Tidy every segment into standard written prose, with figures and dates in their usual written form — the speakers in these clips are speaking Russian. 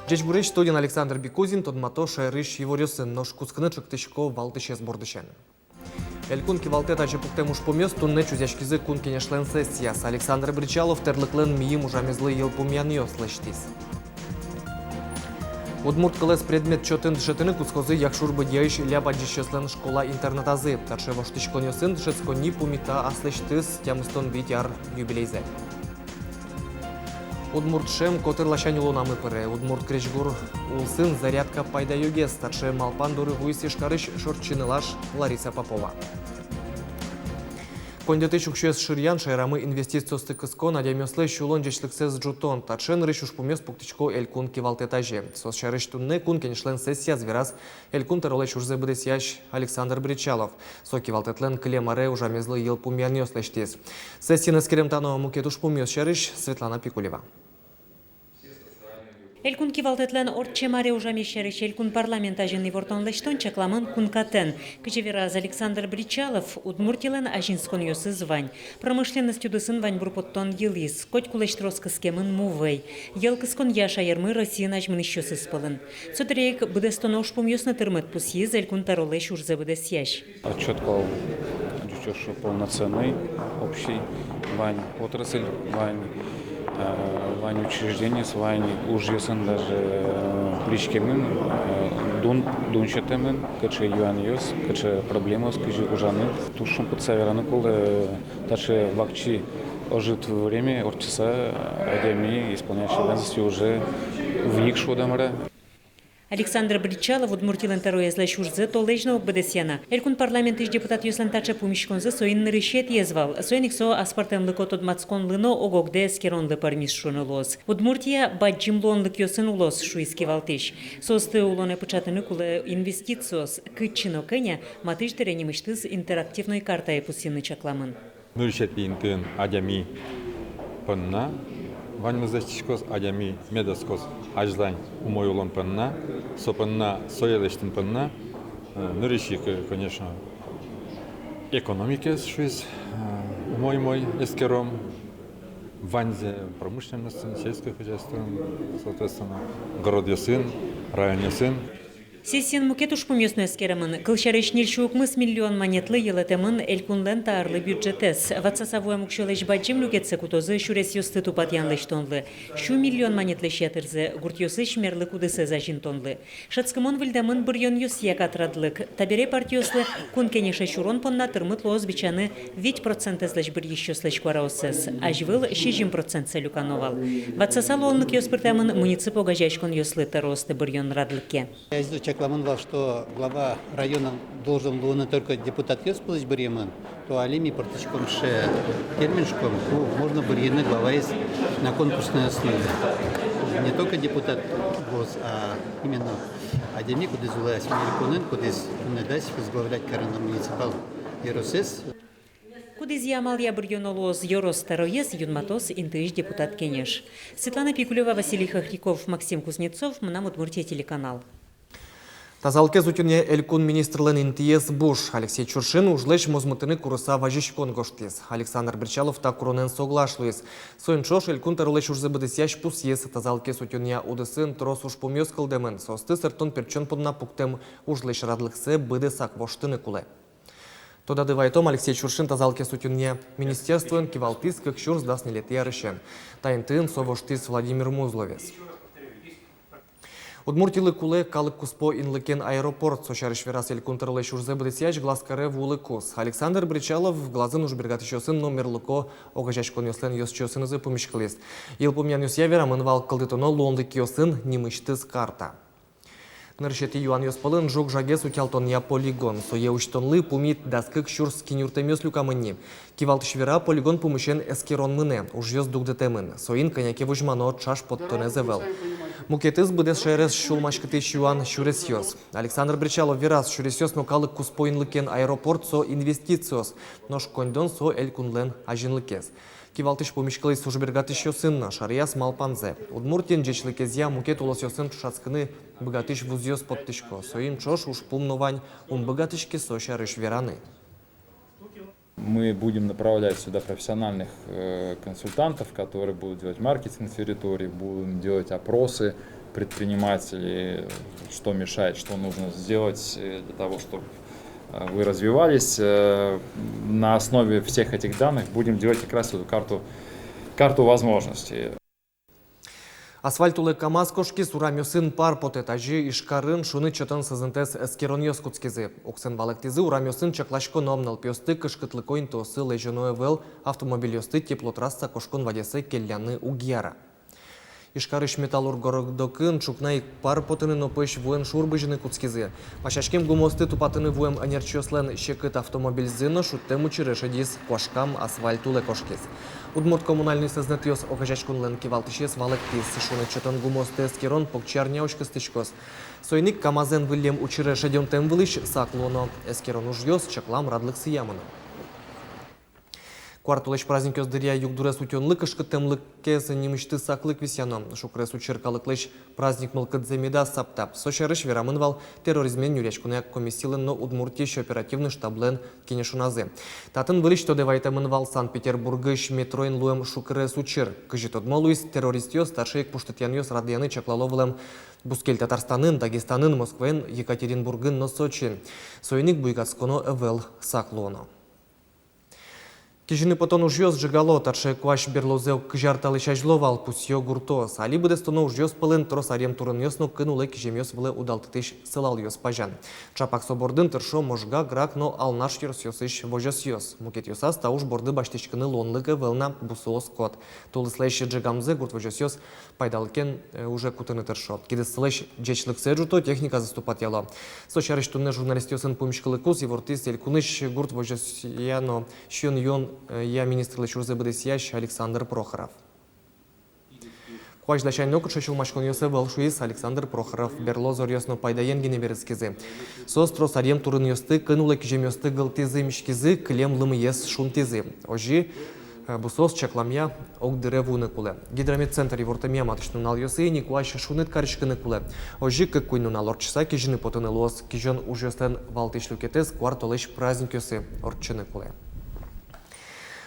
Джеч бурыч студен Александр Бекузин, тодмато шайрыш его рёсын, нож кускны чыктышко валтыше сбордышен. Элькун кивалте таче пуктемуш помёс, тунне чузяшкизы кун кенешлен сессияс. Александр Бричалов терлыклен миим ужамезлы ел пумян ёслыштис. Удмурт кылес предмет чотын дышетыны кусхозы якшурбы дяйш ляба дишеслен школа-интернатазы. Таче воштышкон ёсын дышетскони пумита аслыштыс тямыстон витяр юбилейзе. Удмурт шем котырлашань улонамы пыры. Удмурт кречгур улсын зарядка пайда йогес. Таче малпан дуры вуйсиш карыш шорчынылаш Лариса Попова. Кондеты чукшуес ширян шайрамы инвестициосты кыско надямёслы шулон жечліксіз джутон. Тачен рыш ушпумес пуктичко элькун кивалтетаже. Сос шарыш тунне кун кенешлен сессия звераз элькун таролай шурзе быдесящ Александр Бричалов. Со кивалтетлен клемаре ужамезлы ел пумян ёслештес. Сессияны скерем тано мукет ушпумес шарыш Светлана Пикулева. Элькун кивалтетлен орчемаре ужамещерыш элькун парламента жинный вортонлештон чакламын кункатен. Кычевераз Александр Бричалов удмуртилен ажинскон ёсы звань. Промышленностью дысын вань бурпоттон елис. Коть кулештроска скемын мувей. Елкыскон яша ермы Россия нажмын еще сыспалын. Сотрейк быдестон ошпум ёсны тырмыт пусьез элькун таролеш урзе быдес ящ. Отчет полноценный, общий, вань отрасль, вань учреждение, вань ужесын даже причкемен, дунчатемен, каче юан йос, каче проблемос, каче ужаны. Тушим под савераны колы, таче вакчи ожит время, орчаса, адеми, исполняющие обязанности уже вник шодамара. Александр Бричалов удмуртилен тароя злэш урзе толежно оббедесяна. Элькун парламент иш депутат юслен тача пумишконзе соин нырышет езвал. Соин иксо аспартен лыкот одмацкон лыно огогде скеронлы пармис шунылоз. Удмуртия баджимлонлык йосын улоз шуиски валтыш. Состы улоне печатаны куле инвестициос кычино кеня матыш теренемыштыз интерактивной картай пусины чакламын. Нырышет интын адями пынна. Ваньмызастичкос адями медоскос ажлань умоюлон пынна, сопынна соелештин пынна, нырышик, конечно, экономике шуиз умой эскером, ванзе промышленности, сельское хозяйство, соответственно, город ясын, район ясын. Сессиян мукет ушпумёсну эскеремын. Кылшарыш нильшуукмыс миллион монетлы елетемын элькунлен таарлы бюджетес. Ватсасавуя мукшелеш баджим люкетсе кутозы шурес ёсты тупатьянлыш тонлы. Шу миллион монетлы шетырзы, гуртьёсы шмерлы кудысы зажин тонлы. Шацкымон вильдамын бұрьон ёсия катрадлык. Табере партиослы кун кенеше шурон понна тырмыт лоз бичаны 5% злэш бір ещёслэш квараосес. Ажвыл 60% целюкановал. Ватсасал олнык ёспыртамын муниципо гажачкон ёслы таросты бұрьон радлыке. Рекламировал, что глава района должен был не только депутат Йоспылыч Барьямын, то алими партичком ше терминшком можно Барьяны глава есть на конкурсной основе. Не только депутат ГОС, а именно Адеми, куда зулась Мирикунен, куда не возглавлять корона муниципал Еросес. Кудыз ямал я бұрьонолоз Йорос Тароес юнматос интыш депутат Кенеш. Светлана Пикулева, Василий Хохряков, Максим Кузнецов, Мнам Удмуртия телеканал. Тазалке зутюне элькун министрлен интиес буш. Алексей Чуршин ужлеш мозмутыны курыса важишкон гоштес. Александр Бричалов та куронен соглашлуес. Соинчош элькун тарулеш урзы быдысяш пусьес. Тазалке зутюне удысын трос уж помёс кылдемын. Состы сыртон перчон подна пуктем ужлеш радлыксе быдысак воштыны куле. Тода дывайтом Алексей Чуршин тазалке сутюне министерствуен кивалтыс как чурс дас нелеты ярышен. Тайнтын совоштыс Владимир Музловец. Удмуртилы куле калык куспо инлыкен аэропорт. Сошарыш верас элькун тарулеш урзе быдысяш глазкаре вулы кус. Александр Бричалов глазын уж бергатышосын номерлыко огажачкон ёслен ёсчосынызы помешкалест. Ил помян ёсья верамын вал калдытоно лондык ёсын немыштыз карта. Ныршети юан ёспалын жок жагес утялтон я полигон. Сое учтонлы пумит даскык шурс кинюртемёс люкамынни. Кивалтыш вера полигон пумышен эскерон мыне. Уж ёс дугдетемын. Соин коняке вужмано чаш подтоне зевел. Мукетыз быдес шерес шулмашкытыш юан шурес ёс. Александр Бричалов верас шурес ёс но калык куспоинлыкен аэропорт со инвестициос. Нош кондон со элькунлен ажинлыкес. Кивалтыш помешкалый сужбергатыш ёсынна, шарияс малпанзе. Удмуртин жечлыкезя мукет улос ёсын шацкыны богатыш вузьёс подтышко. Соин чош уж пумновань богатышке со шарыш вераны. Мы будем направлять сюда профессиональных консультантов, которые будут делать маркетинг территории, будем делать опросы предпринимателей, что мешает, что нужно сделать для того, чтобы вы развивались. На основе всех этих данных будем делать как раз эту карту возможностей. Асфальтулы КамАЗ кошки сурамёсын пар потетажи ишкарын шуны чотын сызынтес эскероньос куцкизи. Оксын валектизи урамёсын чаклашко номнал пёсты кышкытлыкойн тосы лежаное вел автомобильёсты теплотрасса кошкон вадесы келляны угьяра. Ишкарыш металлургородокын чукнай пар потыны нопыш воен шурбыжыны куцкизи. Пашашкем гумосты тупатыны воем анерчёслен щекыт автомобиль зына шуттем учерешедис кошкам асфальтулы кошкиз. Удмурт коммунальный сознатёс окажачкунлен кивалтышес валектиз шуны чотын гумосты эскерон покчарняушкы стычкос. Сойник КамАЗен вылем учерешедён тем вылыш саклоно эскерон ужьёс чаклам радлык сиямыно. Квартулыш праздник өздірия югдурес утенлык ышкыттемлык кезі немішті сақлык висяно. Шукрес учеркалыклыш праздник мылкыдземеда саптап. Сочарыш верамынвал терроризмен юречкуне комиссийлен но Удмуртиеш оперативный штаблен кенешуназы. Татын вылыш тодевайтамынвал Санкт-Петербургыш метроин луем шукрес учер. Кыжит одмолуис террористьёс старшейк пуштытяньёс радияны чаклаловылым Бускель Татарстанын, Дагестанын, Москвен, Екатеринбургын, но Сочи. Сойник буйгацконо эвел саклоно. Кижини потон ужьёс жигало, тарше кваш берлозел кжарталы шажловал пусьё гуртос. Али буде стоно ужьёс пылын трос арем турын ёсно кынулы кижемёс вылы удалтытыш сылал ёс пажан. Чапак собордын тыршо можга грак, но алнаш ёс вожёс ёс. Мукет ёсас тауш борды баштичкыны лонлыгы вылна бусоос кот. Тулыслэйши джигамзы гурт вожёс ёс пайдалкен уже кутыны тыршо. Кидыслэйш джечлык сэджуто техника заступат яло. Сочарыш тунне журналист ёсын пумишкылы кус и вортис елькуныш гурт вожёс яно щен ён я министр Шурзы Быдысьяш Александр Прохоров. Кваш дачайно кучачыл машкон ёсы волшуис Александр Прохоров берлозор ёсно пайдаен генеберецкизи. Состро сарем турын ёсты кынулы кижем ёсты гылтизы мишкизы клем лымы ес шунтизы. Ожи бусос чакламя огдыревуны куле. Гидрометцентр ивортамия матышнунал ёсы никуаш шунет карышкыны куле. Ожи кыккуйнунал орчыса кижины потыны лос кижен ужёстен валтышлюкетес квартолыш праздник ёсы орчыны куле.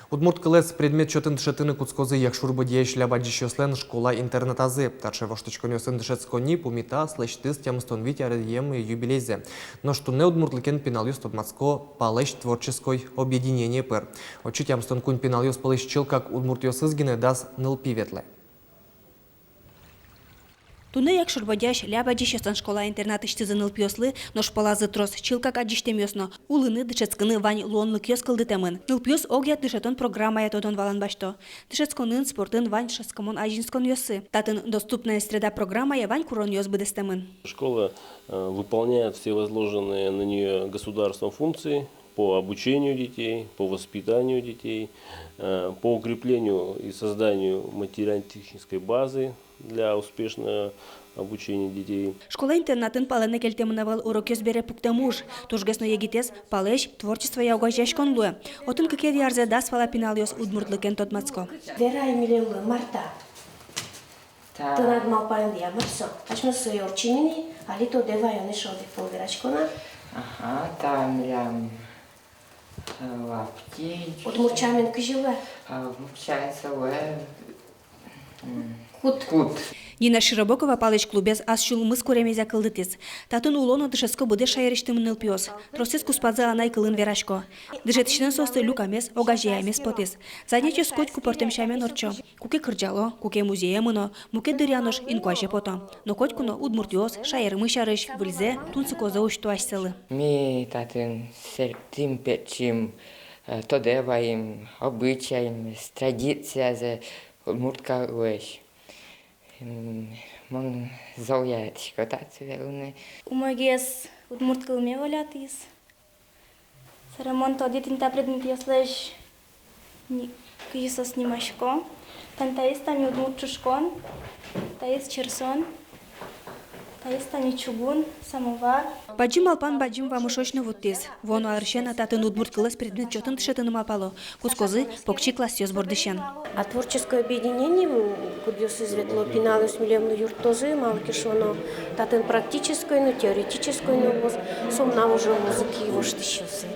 Удмурт кылес предмет чотын дышетыны куцкозы як шурбы диеш лябаджищёслен школа интернетазы. Тарше воштычконёсын дышецкони пумита слэштыз тямстон витярем юбилейзе. Но что не удмуртлыкен пеналюс тодмацко палэш творческой объединение пэр. Очи тямстон кунь пеналюс палэш чил как удмурт ёсызгине дас ныл пиветле. Туны як шурбадяш лябаджищёсан школа-интернат иштизыныл пьёслы, но шпалазы трос чилкак аджиштемёсно. Улыны дышецкыны вань лонлык ёс кылдытемын. Ныл пьёс огят дышетон программая тодон валан башто. Дышецконын спортын вань шаскомон ажинскон ёсы. Татын доступная среда программая вань курон ёс быдыстемын. Школа выполняет все возложенные на нее государством функции по обучению детей, по воспитанию детей, по укреплению и созданию материально-технической базы для успешного обучения детей. Школа-интернатын паланы келтемынавал урок ёс бере пуктамуш. Тужгасно егитес палэш творчество яугажяш конлуэ. Отын кекер ярзе дас фала пинал ёс удмуртлыкен тодмацко. Верай милеулы марта. Тынад малпайын дия мырсо. Ачма сой орчинини, али то девай он ишо дек полверачкона. Ага, там лям лаптички. Удмурчамен кыжылы. Удмурчается лэ. Кут. Дина Широбокова палыч клубес ас шулмыз коремезя кылдытес. Татын улоно дышеско буде шайрештымын пьос. Тросес куспадзе анай кылын верашко. Дышетичнен состы люкамес, огажеямес потес. Занятие скоть купортем шамен орчо. Куке кырджало, куке музеемыно, муке дырянош инкуаже пото. Но котькуно удмуртиос, шайрымы шарыш, выльзе, тунцыкоза уштуашселы. Ми татын сертим печим, тодеваем, обычаем, традиция удмуртка уэш. Мон зоятичко тацвелуне. Умагес удмурткылме валятис. Сарамон тодитин та предмет яслеш кыйса снимашко. Тантаис тани удмуртчушкон, таис черсон, таис тани чугун, самовар. Баджим алпан баджим вамушочно вуттес. Воно аршен ататын удмурткылес предмет чотын тышетыным алпало. Кускозы покчи класс ёс бордышен. А творческое объединение, кудёс изветло пиналус милемну юртозы, малкишоно, татын практической, но теоретической, но сомна уже музыки его штыщусы.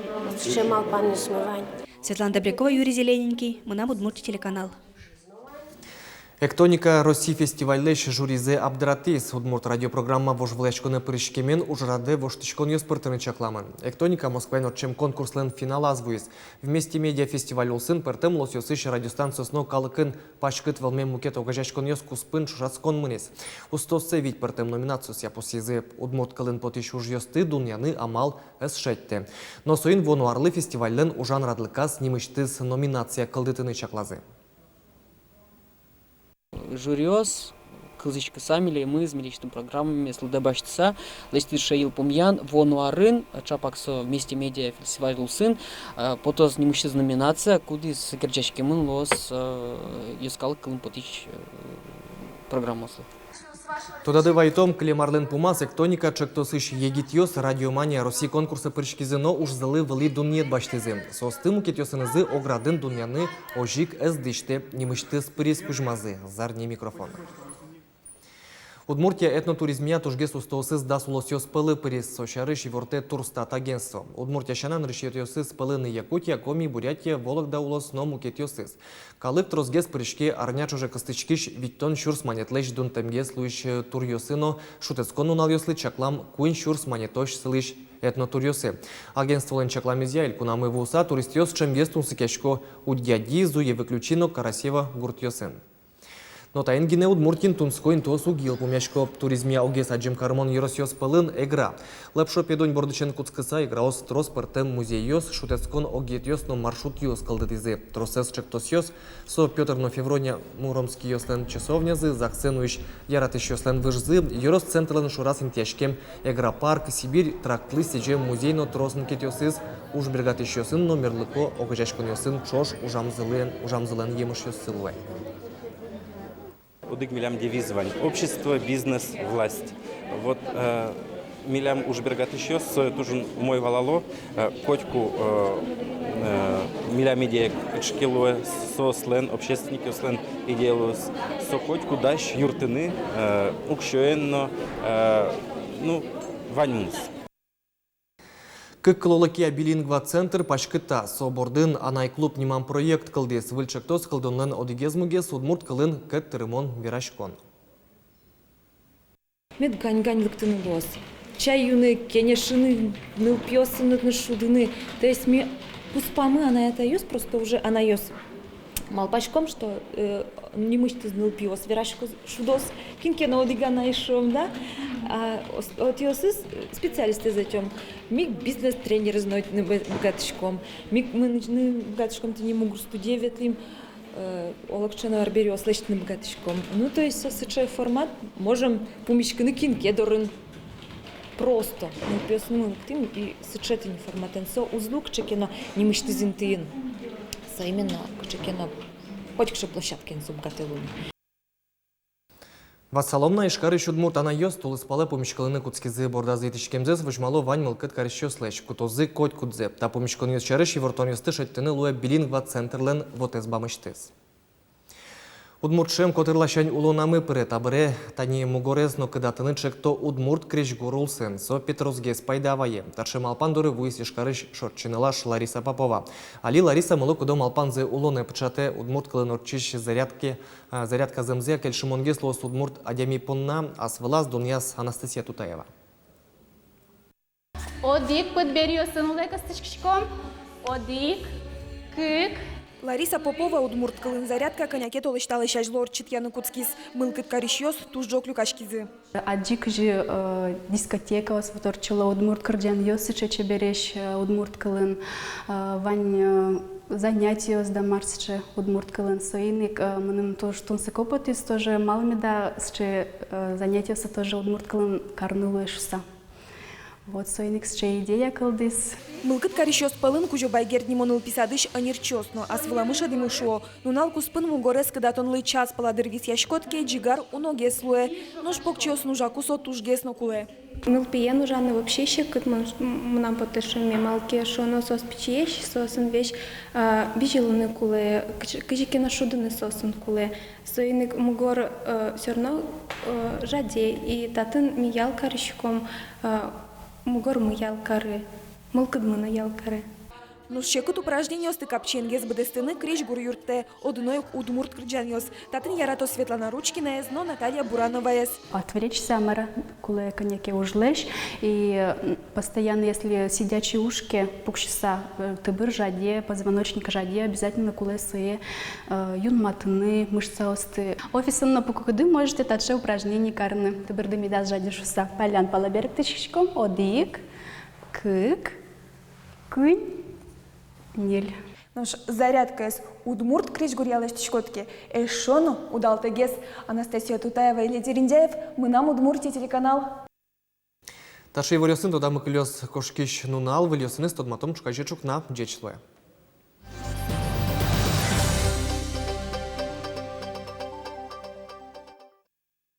Ше малпан не смывань. Светлана Добрякова, Юрий Зелененький, Мына Удмуртия телеканал. Эктоника Россия фестивальлеш жюризе Абдратис. Удмурт радиопрограмма вожвлечконы пырышкемен ужраде воштичкон йоспыртыны чакламын. Эктоника Москвен отчем конкурслен финал азвуис. Вместе медиафестиваль улсын пыртым лосьосыш радиостанциясно калыкын пачкыт валмен мукет огажачкон йос куспын шушацкон мынес. Устосце вить пыртым номинацию сяпусизе Удмурт калын потиш уж йосты дуньяны амал эсшетте. Но соин вонуарлы фестивальлен ужан радлыкас нимыштыз номинация калдытыны чаклазы. Жюриос, кылзычка самиле, мы с миличным программами слудабашца, лестир шаил помьян, вонуарын, чапаксо вместе медиа фестиваль лусын, потом немущая номинация, куда с керчачки мы лос искал колымпотич программасы. Тодады вайтом клемарлен пумас эктоника чектосыш егитьос радиомания России конкурсы пыршкизено уж залы вали дуньет баштызы. Состыму кетьосынызы оградын дуньяны ожик эздиште немышты спырис кужмазы. Зарни микрофон. Удмуртия этнотуризмия тужгес устосыз дас улосьос пылы пырис сошары шиворте турстат агентство. Удмуртия шанан решетьосыз пылыны Якутия, Коми, Бурятия, Вологда улос но мукетьосыз. Калык трозгес пырышке арняч уже костычкиш виттон шурс манетлеш дун темгес луиш турьосыно шутецкон унальослы чаклам куин шурс манетош слыш этнотурьосы. Агентство лен чакламизя илькунамы вуса туристьос чемгес тунсыкешко удьяди зуе выключино Карасева гуртьосын. Но таингине Удмуртин тунскоин тосу гил помяшко туризмия огес аджим кармон еросьос пылын игра. Лепшо педонь бордычен куцкыса играос трос пыртем музейос шутецкон огетьос но маршрут йос калдытизе. Тросес чектосьос со Петр но Феврония муромский йослен часовнязы, заксенуиш яратыш йослен выжзы, ерос центрлен шурас интяшкем игра парк, Сибирь, трактлы сеже музей но тросн кетьосыз, уж бригатыш йосын но мерлыко огажашкон йосын чош ужамзылен емыш йосылуэ. Удык милям девизовань. Общество, бизнес, власть. Вот милям уж бергат еще с тоже мой валало котку милям идея шкилуэ со слен общественники слен идею со котку даш юртыны укшоенно ну ваньмус. Кыккылолыкия билингва центр пашкыта собордын анай-клуб ниман проект кылдес выльчактос кылдонлен одигезмугес удмурт кылын кэт ремон вирашкон. Мед гань-гань-лыктыны лос. Чай юны, кенешины, нылпьёсы, шудыны. То есть мне пуспамы она это ёс, просто уже она ёс. Малпачком, что не мышты нылпьёс, вирашко шудос, кинке на одигана ишом, да? От ёсыз специалисты затем. Миг бизнес-тренер знает богатышком. Миг мы богатышком ты не могу студировать им. Олакчана арберио слышным богатышком. Ну то есть сочетая формат можем помещать на кинке дорын просто. Мы пьёсным тем и сочетая формат. Со узлук чекено не мышты зинтин. Со именно чекено хоть к площадке на субгателуне. Вассаломна ишкарыш удмурт ана йос тулыспалы помешкалыны куцкизы бордазы етишкемзес вышмало вань мылкыт карыщослэш кутозы коть кудзе. Та помешкалын йос чарыш и вортон йосты шеттыны луэ билингва центрлен вотез бамыштыз. Удмуртшем котырлашань улонамы пыры табыре тани мугорез но кыдатыны чекто удмурт креш горулсын со Петрозгес пайдавае. Таршем алпандоры вуис ишкарыш шорчынылаш Лариса Попова. Али Лариса мылы кудом алпанзы улоны пычате удмурт кылын орчиш зарядка земзе кельшимонгес лос удмурт адями понна асвылаз дуньяс Анастасия Тутаева. Одик подберёсын улека стычкичком. Одик, кык. Лариса Попова удмурт кылын зарядка коняке толышталы шажлор читяны куцкиз мылкыт карищёс туж жок люкашкизы. Аджик же дискотека вас вторчила удмурт кырдян ёсы чече береш удмурт кылын вань занятия с домарсче удмурт кылын соиник мыным тоже тунсык опытыс тоже малыми да сче занятия со тоже удмурт кылын карнулышса. Вот соиник сче идея кылдыс. Мылкыт карищёс пылын кужо байгердни монул писадыш анирчёсно, а свыламыша дымышло. Нунал куспын мугорес кыдатонлы час паладыргис яшкотке джигар уногес луэ, но шпокчёс нужаку со тужгес нокуле. Нылпиен ужаны вообще щекыт мынам потышыме малке шоно сос пичиеш сосын вещь бижелыны куле кыжикена шудыны сосын куле соиник мугор всё равно жаде и татын миял карышком мугор миял кары. Мылкыдмына ялкары. Ну щекут упражнение стыкапченгез бдестыны креш гур юртте, одной удмурт крджаньос. Татын ярато Светлана Ручкина, но Наталья Буранова. Отвлечься, мара, коли коньяки ужлешь, и постоянно, если сидячие ушки, пукшиса, тыбыр жаде, позвоночник жаде, обязательно кулесы, юнматыны, мышца осты. Офисын на пукуды можете таче упражнение карны. Тыбыр дымидас жаде шуса. Полян палаберк тычком, одик, кык, кынь, нель. Наш зарядка из удмурт креш гур ялеш тишкотки. Эшону удалтегес Анастасия Тутаева или Терендяев. Мы нам Удмуртия телеканал. Таши выльосын тода мыкылёс кошкиш нунал, выльосыны стодматом чукачечук на джечлое.